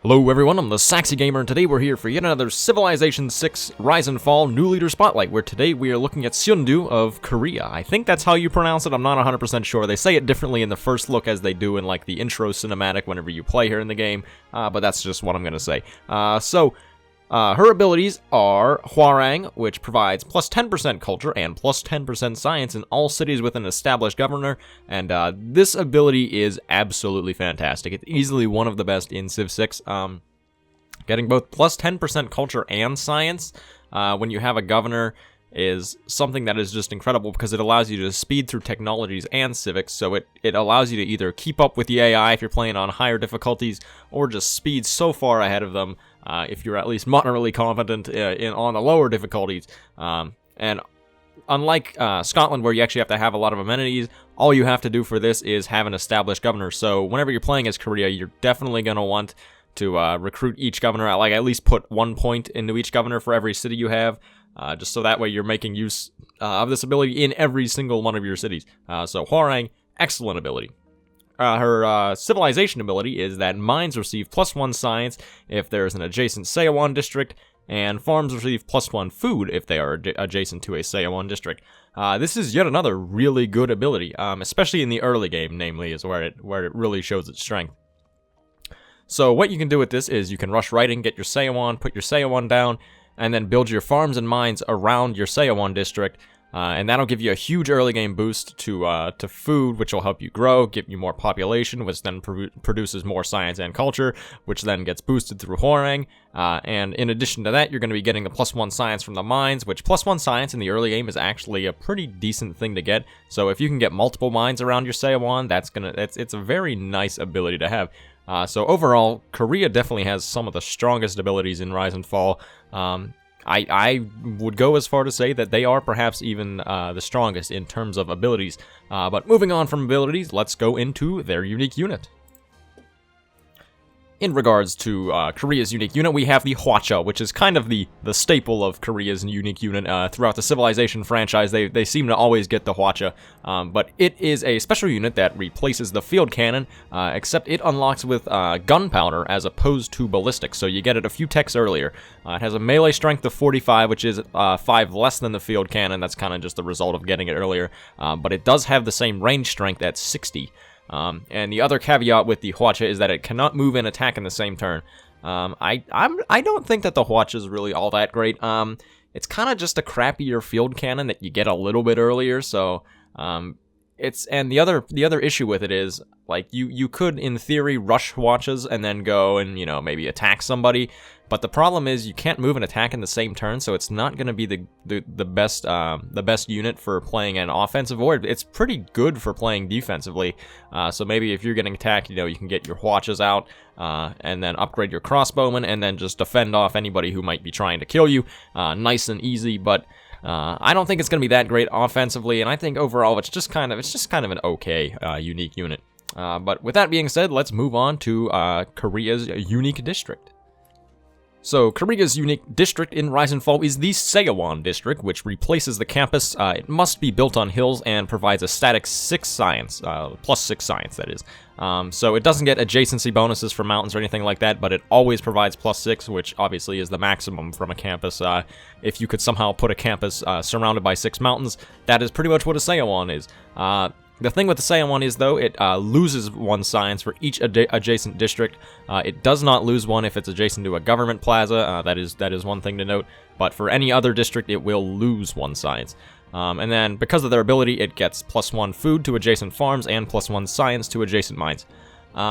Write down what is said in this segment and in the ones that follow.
Hello everyone, I'm the Saxy Gamer, and today we're here for yet another Civilization 6 Rise and Fall New Leader Spotlight, where today we are looking at Seondeok of Korea. I think that's how you pronounce it, I'm not 100% sure. They say it differently in the first look as they do in like the intro cinematic whenever you play her in the game, but that's just what I'm going to say. Her abilities are Hwarang, which provides plus 10% culture and plus 10% science in all cities with an established governor, and this ability is absolutely fantastic. It's easily one of the best in Civ 6. Getting both plus 10% culture and science when you have a governor is something that is just incredible because it allows you to speed through technologies and civics, so it allows you to either keep up with the AI if you're playing on higher difficulties, or just speed so far ahead of them if you're at least moderately competent on the lower difficulties. And unlike Scotland, where you actually have to have a lot of amenities, all you have to do for this is have an established governor. So whenever you're playing as Korea, you're definitely going to want to recruit each governor, at least put 1 point into each governor for every city you have. Just so that way you're making use of this ability in every single one of your cities. So Hwarang, excellent ability. Her civilization ability is that mines receive plus 1 science if there's an adjacent Seowon district, and farms receive plus 1 food if they are adjacent to a Seowon district. This is yet another really good ability, especially in the early game, namely, is where it really shows its strength. So what you can do with this is you can rush right in, get your Seowon, put your Seowon down, and then build your farms and mines around your Seowon district, and that'll give you a huge early game boost to food, which will help you grow, give you more population, which then produces more science and culture, which then gets boosted through Hwarang. And in addition to that, you're going to be getting the plus 1 science from the mines, which plus 1 science in the early game is actually a pretty decent thing to get. So if you can get multiple mines around your Seowon, it's a very nice ability to have. So overall, Korea definitely has some of the strongest abilities in Rise and Fall. I would go as far to say that they are perhaps even the strongest in terms of abilities. But moving on from abilities, let's go into their unique unit. In regards to Korea's unique unit, we have the Hwacha, which is kind of the staple of Korea's unique unit. Throughout the Civilization franchise, they seem to always get the Hwacha, but it is a special unit that replaces the field cannon, except it unlocks with gunpowder as opposed to ballistic, so you get it a few techs earlier. It has a melee strength of 45, which is 5 less than the field cannon. That's kind of just the result of getting it earlier, but it does have the same range strength at 60. And the other caveat with the Hwacha is that it cannot move and attack in the same turn. I don't think that the Hwacha is really all that great. It's kind of just a crappier field cannon that you get a little bit earlier. So and the other issue with it is, like, you could in theory rush Hwachas and then go and maybe attack somebody. But the problem is you can't move and attack in the same turn, so it's not going to be the best unit for playing an offensive, or it's pretty good for playing defensively. So maybe if you're getting attacked, you can get your Hwachas out and then upgrade your crossbowmen and then just defend off anybody who might be trying to kill you. Nice and easy, but I don't think it's going to be that great offensively, and I think overall it's just kind of an okay unique unit. But with that being said, let's move on to Korea's unique district. So, Korea's unique district in Rise and Fall is the Seowon district, which replaces the campus. It must be built on hills and provides a static 6 science, plus 6 science, that is. So it doesn't get adjacency bonuses for mountains or anything like that, but it always provides plus 6, which obviously is the maximum from a campus. If you could somehow put a campus surrounded by 6 mountains, that is pretty much what a Seowon is. The thing with the Seowon is, though, it loses 1 science for each adjacent district. It does not lose 1 if it's adjacent to a government plaza. That is one thing to note. But for any other district, it will lose 1 science. And then, because of their ability, it gets plus 1 food to adjacent farms and plus 1 science to adjacent mines.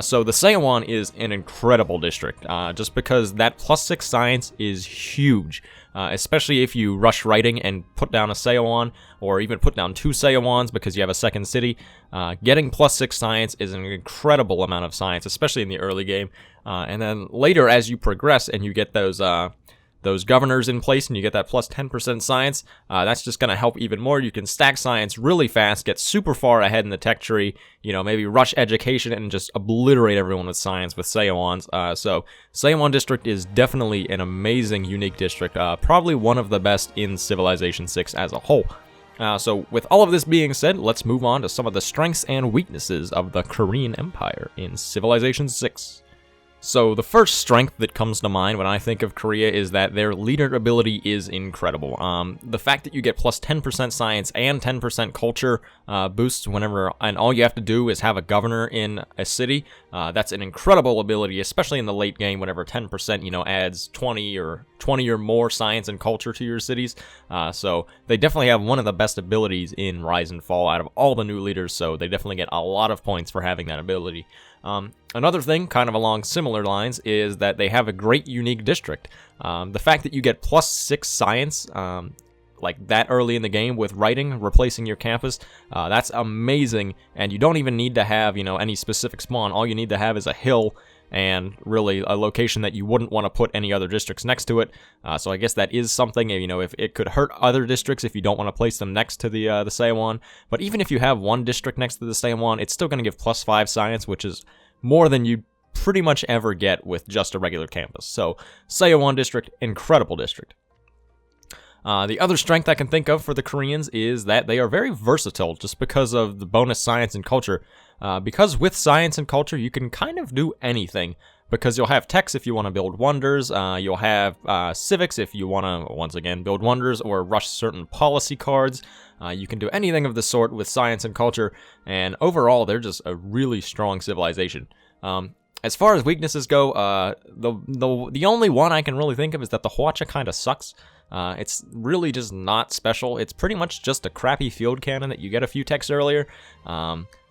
So the Seowon is an incredible district, just because that plus 6 science is huge. Especially if you rush writing and put down a Seowon, or even put down 2 Seowons because you have a second city. Getting plus 6 science is an incredible amount of science, especially in the early game. And then later, as you progress and you get those governors in place and you get that plus 10% science, that's just going to help even more. You can stack science really fast, get super far ahead in the tech tree, maybe rush education and just obliterate everyone with science with Seowons. So Seowon district is definitely an amazing unique district, probably one of the best in Civilization 6 as a whole. So with all of this being said, let's move on to some of the strengths and weaknesses of the Korean Empire in Civilization 6. So the first strength that comes to mind when I think of Korea is that their leader ability is incredible. The fact that you get plus 10% science and 10% culture boosts whenever, and all you have to do is have a governor in a city. That's an incredible ability, especially in the late game, whenever 10%, adds 20 or more science and culture to your cities. So they definitely have one of the best abilities in Rise and Fall out of all the new leaders, so they definitely get a lot of points for having that ability. Another thing, kind of along similar lines, is that they have a great unique district. The fact that you get plus 6 science, like that early in the game with writing replacing your campus, that's amazing, and you don't even need to have, any specific spawn. All you need to have is a hill and really a location that you wouldn't want to put any other districts next to it. So I guess that is something, if it could hurt other districts if you don't want to place them next to the Seowon. But even if you have one district next to the Seowon, it's still going to give plus 5 science, which is more than you pretty much ever get with just a regular campus. So Seowon district, incredible district. The other strength I can think of for the Koreans is that they are very versatile just because of the bonus science and culture. Because with science and culture, you can kind of do anything. Because you'll have techs if you want to build wonders, you'll have civics if you want to, once again, build wonders or rush certain policy cards. You can do anything of the sort with science and culture, and overall, they're just a really strong civilization. As far as weaknesses go, the only one I can really think of is that the Hwacha kind of sucks. It's really just not special. It's pretty much just a crappy field cannon that you get a few techs earlier.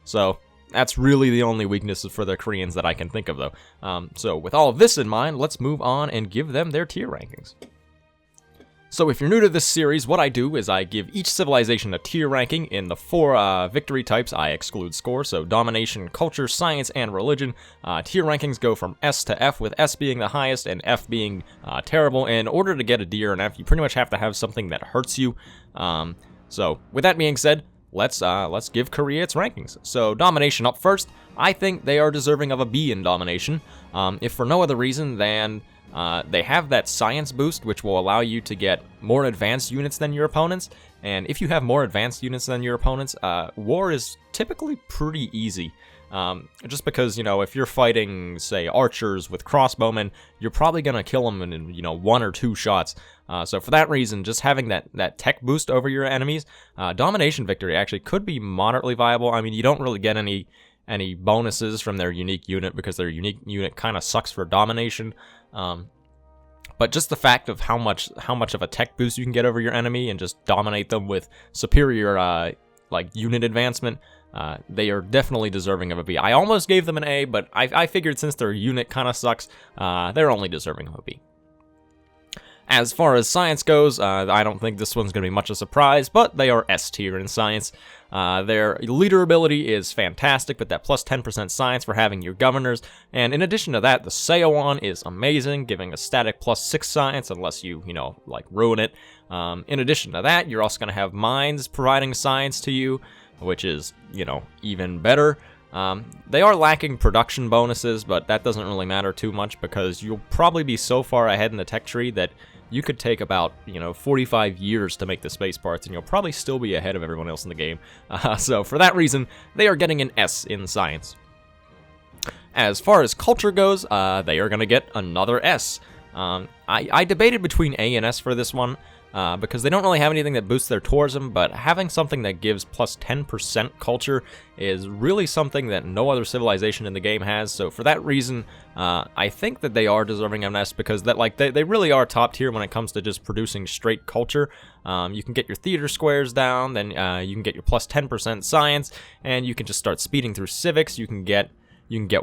So that's really the only weaknesses for the Koreans that I can think of, though. So with all of this in mind, let's move on and give them their tier rankings. So if you're new to this series, what I do is I give each civilization a tier ranking. In the 4 victory types, I exclude score, so domination, culture, science, and religion. Tier rankings go from S to F, with S being the highest and F being terrible. In order to get a D or an F, you pretty much have to have something that hurts you. So with that being said, let's give Korea its rankings. So domination up first. I think they are deserving of a B in domination, if for no other reason than they have that science boost, which will allow you to get more advanced units than your opponents. And if you have more advanced units than your opponents, war is typically pretty easy. Just because, if you're fighting, say, archers with crossbowmen, you're probably going to kill them in, 1 or 2 shots. So for that reason, just having that tech boost over your enemies, domination victory actually could be moderately viable. I mean, you don't really get any bonuses from their unique unit because their unique unit kind of sucks for domination. But just the fact of how much of a tech boost you can get over your enemy and just dominate them with superior unit advancement, they are definitely deserving of a B. I almost gave them an A, but I figured since their unit kind of sucks, they're only deserving of a B. As far as science goes, I don't think this one's going to be much of a surprise, but they are S tier in science. Their leader ability is fantastic, with that plus 10% science for having your governors, and in addition to that, the Seowon is amazing, giving a static plus 6 science unless you, ruin it. In addition to that, you're also going to have mines providing science to you, which is, even better. They are lacking production bonuses, but that doesn't really matter too much because you'll probably be so far ahead in the tech tree that you could take about, 45 years to make the space parts, and you'll probably still be ahead of everyone else in the game. So for that reason, they are getting an S in science. As far as culture goes, they are going to get another S. I debated between A and S for this one, because they don't really have anything that boosts their tourism, but having something that gives plus 10% culture is really something that no other civilization in the game has. So for that reason, I think that they are deserving of an S, because they really are top tier when it comes to just producing straight culture. You can get your theater squares down, then you can get your plus 10% science, and you can just start speeding through civics. You can get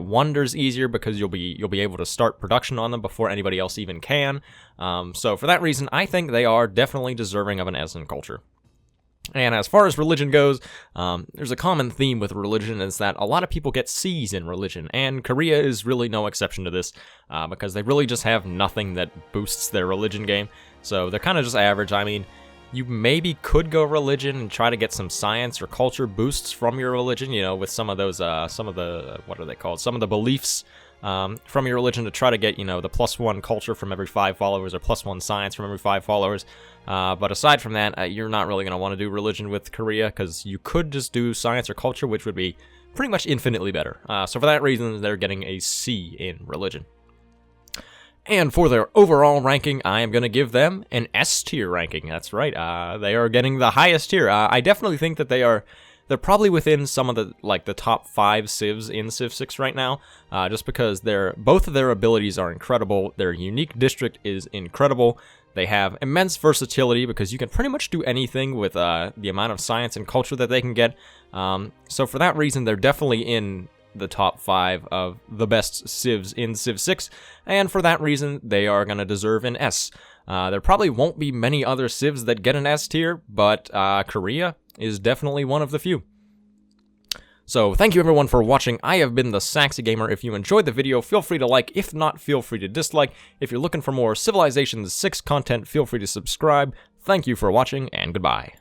wonders easier because you'll be able to start production on them before anybody else even can. So for that reason, I think they are definitely deserving of an S in culture. And as far as religion goes, there's a common theme with religion, is that a lot of people get C's in religion, and Korea is really no exception to this, because they really just have nothing that boosts their religion game. So they're kind of just average. I mean, you maybe could go religion and try to get some science or culture boosts from your religion, with some of those, some of the beliefs from your religion to try to get, the plus 1 culture from every 5 followers or plus 1 science from every 5 followers. But aside from that, you're not really going to want to do religion with Korea, because you could just do science or culture, which would be pretty much infinitely better. So for that reason, they're getting a C in religion. And for their overall ranking, I am going to give them an S tier ranking. That's right. They are getting the highest tier. I definitely think that they're probably within some of the top 5 civs in Civ 6 right now, just because both of their abilities are incredible. Their unique district is incredible. They have immense versatility because you can pretty much do anything with the amount of science and culture that they can get. So for that reason, they're definitely in the top 5 of the best civs in Civ 6, and for that reason, they are going to deserve an S. There probably won't be many other civs that get an S tier, but Korea is definitely one of the few. So thank you everyone for watching. I have been the Saxy Gamer. If you enjoyed the video, feel free to like. If not, feel free to dislike. If you're looking for more Civilization 6 content, feel free to subscribe. Thank you for watching, and goodbye.